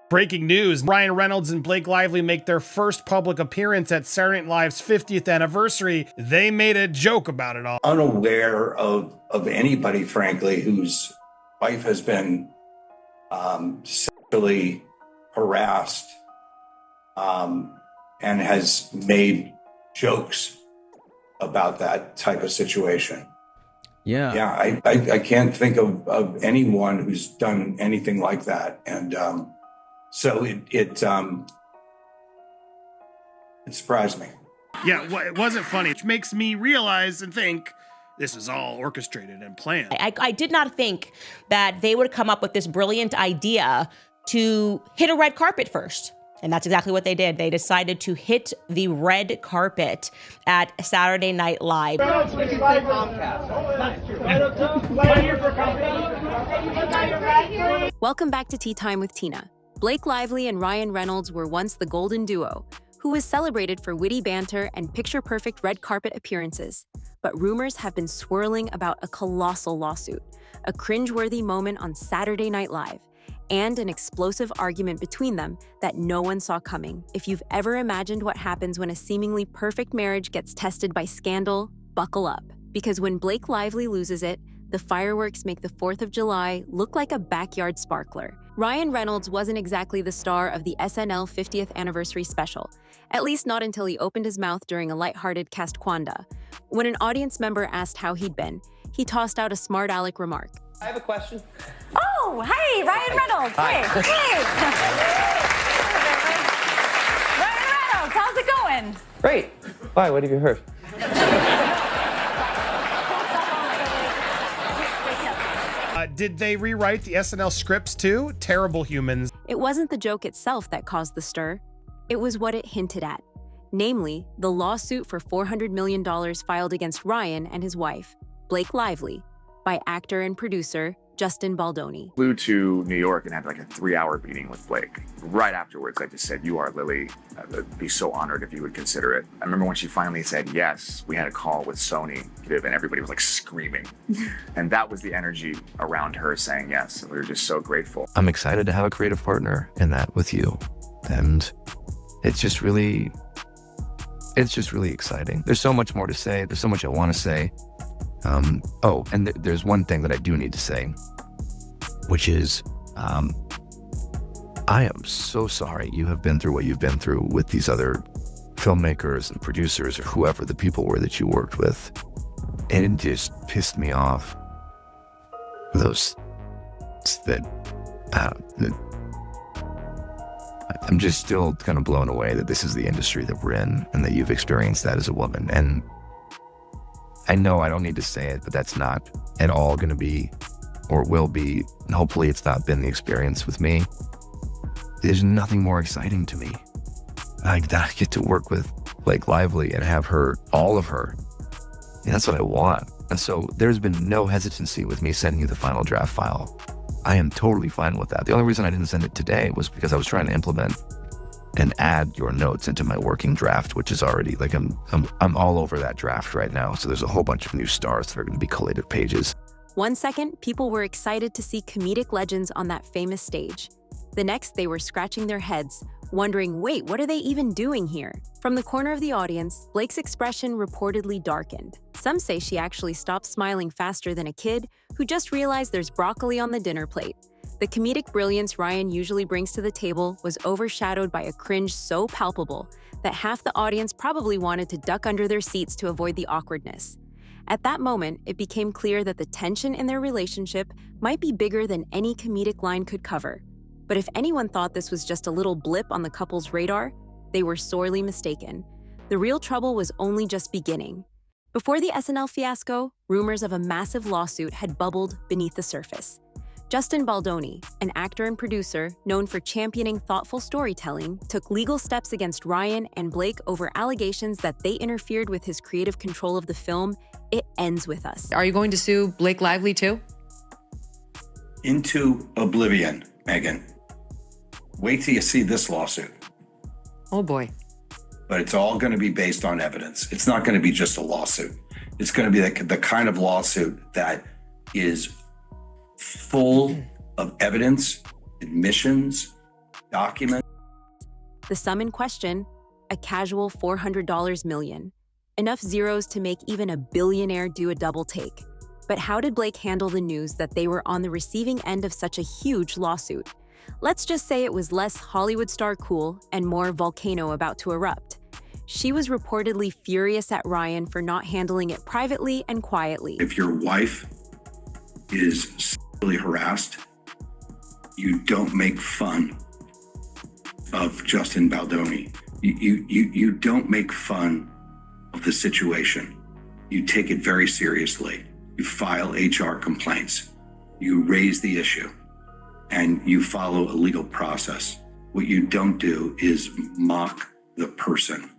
Breaking news, Ryan Reynolds and Blake Lively make their first public appearance at Saturday Night Live's 50th anniversary. They made a joke about it all. Unaware of anybody, frankly, whose wife has been sexually harassed and has made jokes about that type of situation. Yeah, I can't think of anyone who's done anything like that. And so it surprised me. Yeah, it wasn't funny, which makes me realize and think this is all orchestrated and planned. I did not think that they would come up with this brilliant idea to hit a red carpet first. And that's exactly what they did. They decided to hit the red carpet at Saturday Night Live. Welcome back to Tea Time with Tina. Blake Lively and Ryan Reynolds were once the golden duo, who was celebrated for witty banter and picture-perfect red carpet appearances. But rumors have been swirling about a colossal lawsuit, a cringe-worthy moment on Saturday Night Live, and an explosive argument between them that no one saw coming. If you've ever imagined what happens when a seemingly perfect marriage gets tested by scandal, buckle up. Because when Blake Lively loses it, the fireworks make the 4th of July look like a backyard sparkler. Ryan Reynolds wasn't exactly the star of the SNL 50th anniversary special, at least not until he opened his mouth during a lighthearted cast quanda. When an audience member asked how he'd been, he tossed out a smart-aleck remark. I have a question. Oh, hey, Ryan Reynolds. Hi. Hey. Ryan Reynolds, how's it going? Great. Why? What have you heard? Did they rewrite the SNL scripts too? Terrible humans. It wasn't the joke itself that caused the stir. It was what it hinted at. Namely, the lawsuit for $400 million filed against Ryan and his wife, Blake Lively, by actor and producer Justin Baldoni. Flew to New York and had like a 3-hour meeting with Blake. Right afterwards, I just said, "You are Lily. I'd be so honored if you would consider it." I remember when she finally said yes, we had a call with Sony, and everybody was like screaming. And that was the energy around her saying yes. And we were just so grateful. I'm excited to have a creative partner in that with you. And it's just really exciting. There's so much more to say. There's so much I want to say. There's one thing that I do need to say, which is, I am so sorry you have been through what you've been through with these other filmmakers and producers or whoever the people were that you worked with. And it just pissed me off. I'm just still kind of blown away that this is the industry that we're in and that you've experienced that as a woman. And I know I don't need to say it, but that's not at all going to be or will be, and hopefully it's not been the experience with me. There's nothing more exciting to me. I get to work with Blake Lively and have her, all of her. And that's what I want. And so there's been no hesitancy with me sending you the final draft file. I am totally fine with that. The only reason I didn't send it today was because I was trying to implement and add your notes into my working draft, which is already like, I'm all over that draft right now. So there's a whole bunch of new stars that are going to be collated pages. 1 second, people were excited to see comedic legends on that famous stage. The next, they were scratching their heads, wondering, wait, what are they even doing here? From the corner of the audience, Blake's expression reportedly darkened. Some say she actually stopped smiling faster than a kid who just realized there's broccoli on the dinner plate. The comedic brilliance Ryan usually brings to the table was overshadowed by a cringe so palpable that half the audience probably wanted to duck under their seats to avoid the awkwardness. At that moment, it became clear that the tension in their relationship might be bigger than any comedic line could cover. But if anyone thought this was just a little blip on the couple's radar, they were sorely mistaken. The real trouble was only just beginning. Before the SNL fiasco, rumors of a massive lawsuit had bubbled beneath the surface. Justin Baldoni, an actor and producer known for championing thoughtful storytelling, took legal steps against Ryan and Blake over allegations that they interfered with his creative control of the film It Ends With Us. Are you going to sue Blake Lively too? Into oblivion, Megan. Wait till you see this lawsuit. Oh boy. But it's all going to be based on evidence. It's not going to be just a lawsuit. It's going to be the kind of lawsuit that is full of evidence, admissions, document. The sum in question, a casual $400 million. Enough zeros to make even a billionaire do a double take. But how did Blake handle the news that they were on the receiving end of such a huge lawsuit? Let's just say it was less Hollywood star cool and more volcano about to erupt. She was reportedly furious at Ryan for not handling it privately and quietly. If your wife is sexually harassed, you don't make fun of Justin Baldoni. You don't make fun of the situation. You take it very seriously. You file HR complaints. You raise the issue, and you follow a legal process. What you don't do is mock the person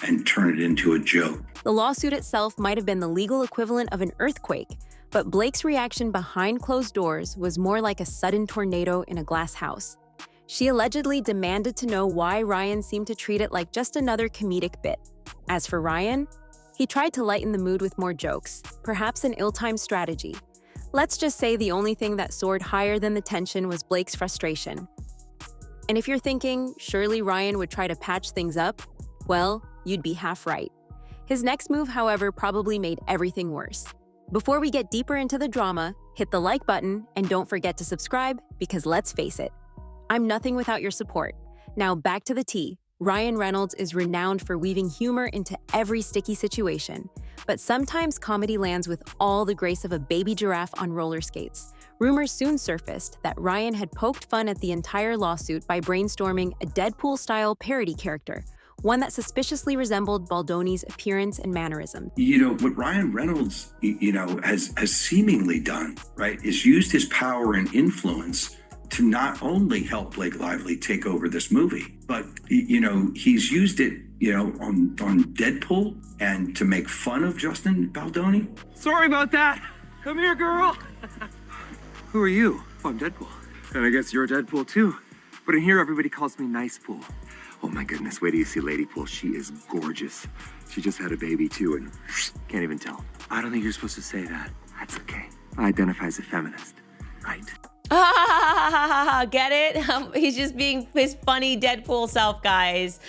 and turn it into a joke. The lawsuit itself might have been the legal equivalent of an earthquake, but Blake's reaction behind closed doors was more like a sudden tornado in a glass house. She allegedly demanded to know why Ryan seemed to treat it like just another comedic bit. As for Ryan, he tried to lighten the mood with more jokes, perhaps an ill-timed strategy. Let's just say the only thing that soared higher than the tension was Blake's frustration. And if you're thinking, surely Ryan would try to patch things up, well, you'd be half right. His next move, however, probably made everything worse. Before we get deeper into the drama, hit the like button and don't forget to subscribe, because let's face it, I'm nothing without your support. Now back to the tea. Ryan Reynolds is renowned for weaving humor into every sticky situation, but sometimes comedy lands with all the grace of a baby giraffe on roller skates. Rumors soon surfaced that Ryan had poked fun at the entire lawsuit by brainstorming a Deadpool-style parody character, one that suspiciously resembled Baldoni's appearance and mannerism. What Ryan Reynolds, has seemingly done, right, is used his power and influence to not only help Blake Lively take over this movie, but, he's used it, on Deadpool and to make fun of Justin Baldoni. Sorry about that. Come here, girl. Who are you? Oh, I'm Deadpool. And I guess you're Deadpool too. But in here, everybody calls me Nice Pool. Oh my goodness, wait till you see Lady Pool. She is gorgeous. She just had a baby too, and can't even tell. I don't think you're supposed to say that. That's okay. I identify as a feminist. Right. Get it? He's just being his funny Deadpool self, guys.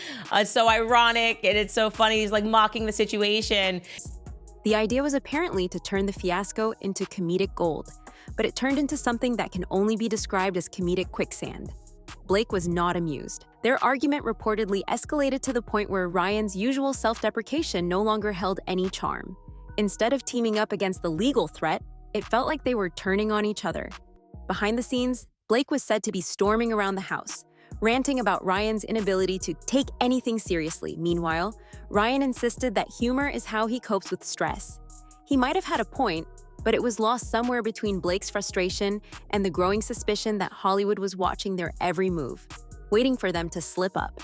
So ironic, and it's so funny. He's like mocking the situation. The idea was apparently to turn the fiasco into comedic gold, but it turned into something that can only be described as comedic quicksand. Blake was not amused. Their argument reportedly escalated to the point where Ryan's usual self-deprecation no longer held any charm. Instead of teaming up against the legal threat, it felt like they were turning on each other. Behind the scenes, Blake was said to be storming around the house, ranting about Ryan's inability to take anything seriously. Meanwhile, Ryan insisted that humor is how he copes with stress. He might have had a point, but it was lost somewhere between Blake's frustration and the growing suspicion that Hollywood was watching their every move, waiting for them to slip up.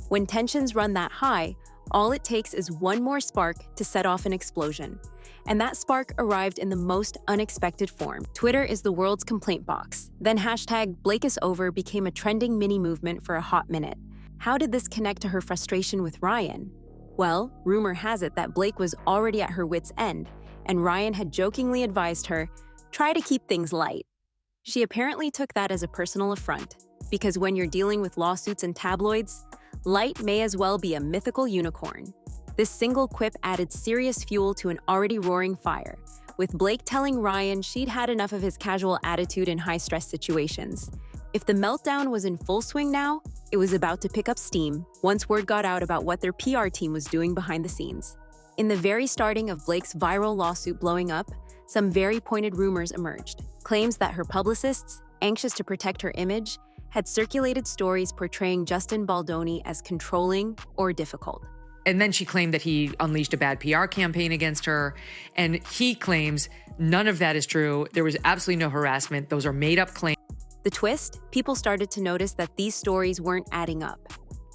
When tensions run that high, all it takes is one more spark to set off an explosion. And that spark arrived in the most unexpected form. Twitter is the world's complaint box. Then #BlakeIsOver became a trending mini movement for a hot minute. How did this connect to her frustration with Ryan? Well, rumor has it that Blake was already at her wit's end, and Ryan had jokingly advised her, try to keep things light. She apparently took that as a personal affront, because when you're dealing with lawsuits and tabloids, light may as well be a mythical unicorn. This single quip added serious fuel to an already roaring fire, with Blake telling Ryan she'd had enough of his casual attitude in high-stress situations. If the meltdown was in full swing now, it was about to pick up steam once word got out about what their PR team was doing behind the scenes. In the very starting of Blake's viral lawsuit blowing up, some very pointed rumors emerged. Claims that her publicists, anxious to protect her image, had circulated stories portraying Justin Baldoni as controlling or difficult. And then she claimed that he unleashed a bad PR campaign against her. And he claims none of that is true. There was absolutely no harassment. Those are made-up claims. The twist? People started to notice that these stories weren't adding up.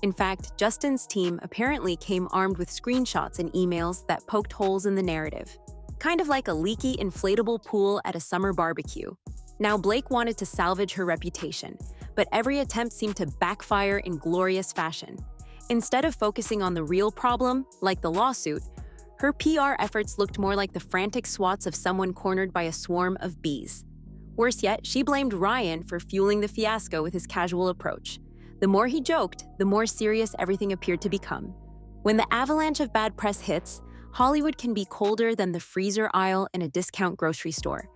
In fact, Justin's team apparently came armed with screenshots and emails that poked holes in the narrative. Kind of like a leaky inflatable pool at a summer barbecue. Now Blake wanted to salvage her reputation, but every attempt seemed to backfire in glorious fashion. Instead of focusing on the real problem, like the lawsuit, her PR efforts looked more like the frantic swats of someone cornered by a swarm of bees. Worse yet, she blamed Ryan for fueling the fiasco with his casual approach. The more he joked, the more serious everything appeared to become. When the avalanche of bad press hits, Hollywood can be colder than the freezer aisle in a discount grocery store.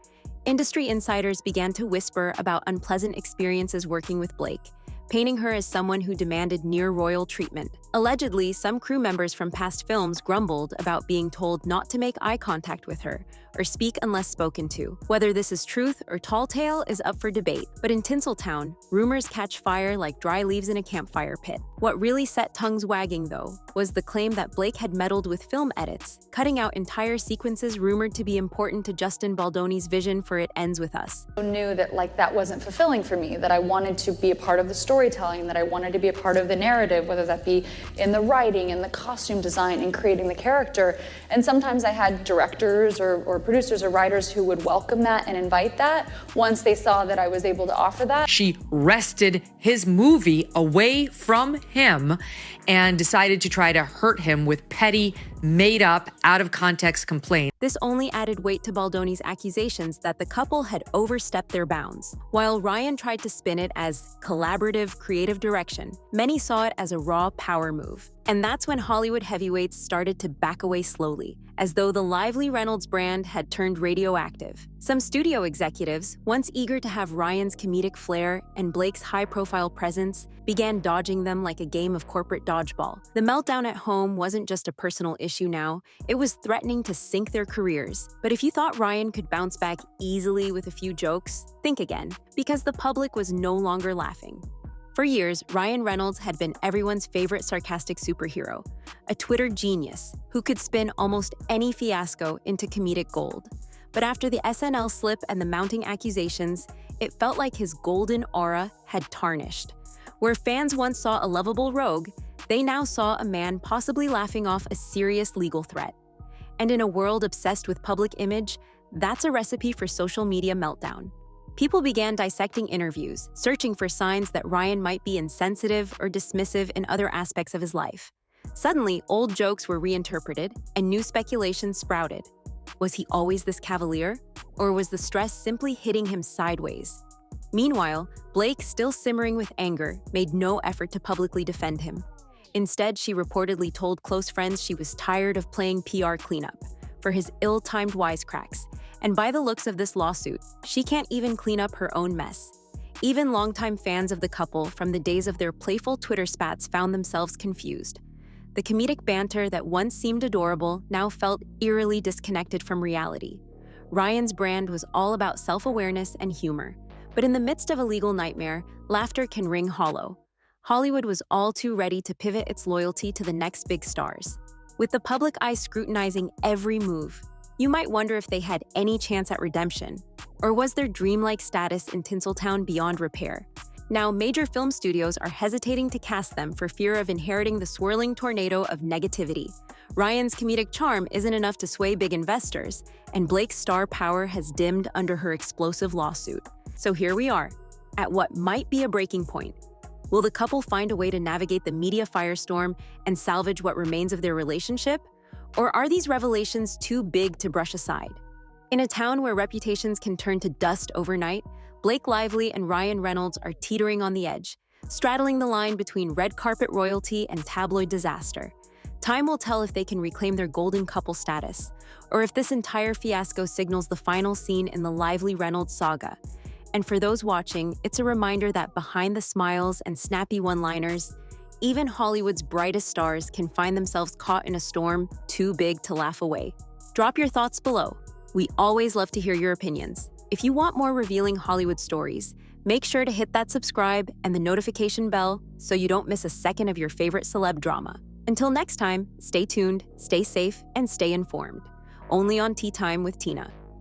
Industry insiders began to whisper about unpleasant experiences working with Blake, painting her as someone who demanded near-royal treatment. Allegedly, some crew members from past films grumbled about being told not to make eye contact with her or speak unless spoken to. Whether this is truth or tall tale is up for debate, but in Tinseltown, rumors catch fire like dry leaves in a campfire pit. What really set tongues wagging, though, was the claim that Blake had meddled with film edits, cutting out entire sequences rumored to be important to Justin Baldoni's vision for It Ends With Us. I knew that that wasn't fulfilling for me, that I wanted to be a part of the storytelling, that I wanted to be a part of the narrative, whether that be in the writing, in the costume design, in creating the character. And sometimes I had directors or producers or writers who would welcome that and invite that once they saw that I was able to offer that. She wrested his movie away from him and decided to try to hurt him with petty, made-up, out-of-context complaints. This only added weight to Baldoni's accusations that the couple had overstepped their bounds. While Ryan tried to spin it as collaborative creative direction, many saw it as a raw power move. And that's when Hollywood heavyweights started to back away slowly, as though the Lively Reynolds brand had turned radioactive. Some studio executives, once eager to have Ryan's comedic flair and Blake's high-profile presence, began dodging them like a game of corporate dodgeball. The meltdown at home wasn't just a personal issue now, it was threatening to sink their careers. But if you thought Ryan could bounce back easily with a few jokes, think again, because the public was no longer laughing. For years, Ryan Reynolds had been everyone's favorite sarcastic superhero, a Twitter genius who could spin almost any fiasco into comedic gold. But after the SNL slip and the mounting accusations, it felt like his golden aura had tarnished. Where fans once saw a lovable rogue, they now saw a man possibly laughing off a serious legal threat. And in a world obsessed with public image, that's a recipe for social media meltdown. People began dissecting interviews, searching for signs that Ryan might be insensitive or dismissive in other aspects of his life. Suddenly, old jokes were reinterpreted, and new speculation sprouted. Was he always this cavalier? Or was the stress simply hitting him sideways? Meanwhile, Blake, still simmering with anger, made no effort to publicly defend him. Instead, she reportedly told close friends she was tired of playing PR cleanup for his ill-timed wisecracks. And by the looks of this lawsuit, she can't even clean up her own mess. Even longtime fans of the couple from the days of their playful Twitter spats found themselves confused. The comedic banter that once seemed adorable now felt eerily disconnected from reality. Ryan's brand was all about self-awareness and humor. But in the midst of a legal nightmare, laughter can ring hollow. Hollywood was all too ready to pivot its loyalty to the next big stars. With the public eye scrutinizing every move, you might wonder if they had any chance at redemption, or was their dreamlike status in Tinseltown beyond repair? Now, major film studios are hesitating to cast them for fear of inheriting the swirling tornado of negativity. Ryan's comedic charm isn't enough to sway big investors, and Blake's star power has dimmed under her explosive lawsuit. So here we are, at what might be a breaking point. Will the couple find a way to navigate the media firestorm and salvage what remains of their relationship? Or are these revelations too big to brush aside? In a town where reputations can turn to dust overnight, Blake Lively and Ryan Reynolds are teetering on the edge, straddling the line between red carpet royalty and tabloid disaster. Time will tell if they can reclaim their golden couple status, or if this entire fiasco signals the final scene in the Lively Reynolds saga. And for those watching, it's a reminder that behind the smiles and snappy one-liners, even Hollywood's brightest stars can find themselves caught in a storm too big to laugh away. Drop your thoughts below. We always love to hear your opinions. If you want more revealing Hollywood stories, make sure to hit that subscribe and the notification bell so you don't miss a second of your favorite celeb drama. Until next time, stay tuned, stay safe, and stay informed. Only on Tea Time with Tina.